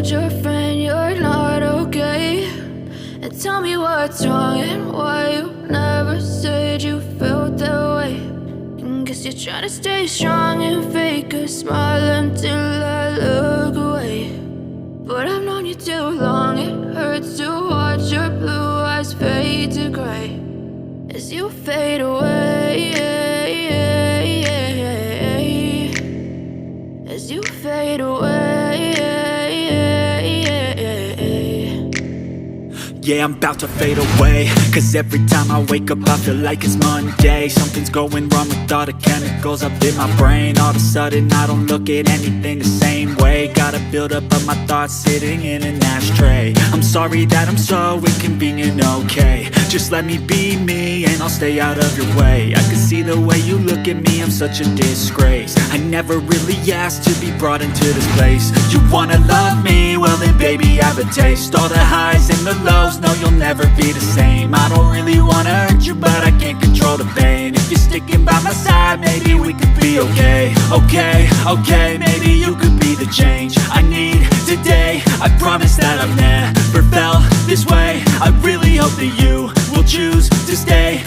told your friend you're not okay? And tell me what's wrong and why you never said you felt that way. And guess you're trying to stay strong and fake a smile until I look away. But I've known you too long, it hurts to watch your blue eyes fade to gray as you fade away, as you fade away. Yeah, I'm about to fade away, cause every time I wake up I feel like it's Monday. Something's going wrong with all the chemicals up in my brain. All of a sudden I don't look at anything the same way. Got a buildup of my thoughts sitting in an ashtray. I'm sorry that I'm so inconvenient, okay? Just let me be me and I'll stay out of your way. I can see the way you look at me, I'm such a disgrace. I never really asked to be brought into this place. You wanna love me? Well then baby have a taste. All the highs and the lows, no you'll never be the same. I don't really wanna hurt you but I can't control the pain. If you're sticking by my side maybe we could be okay. Okay, maybe you could be the change I need today. I promise that I've never felt this way. I really hope that you will choose to stay.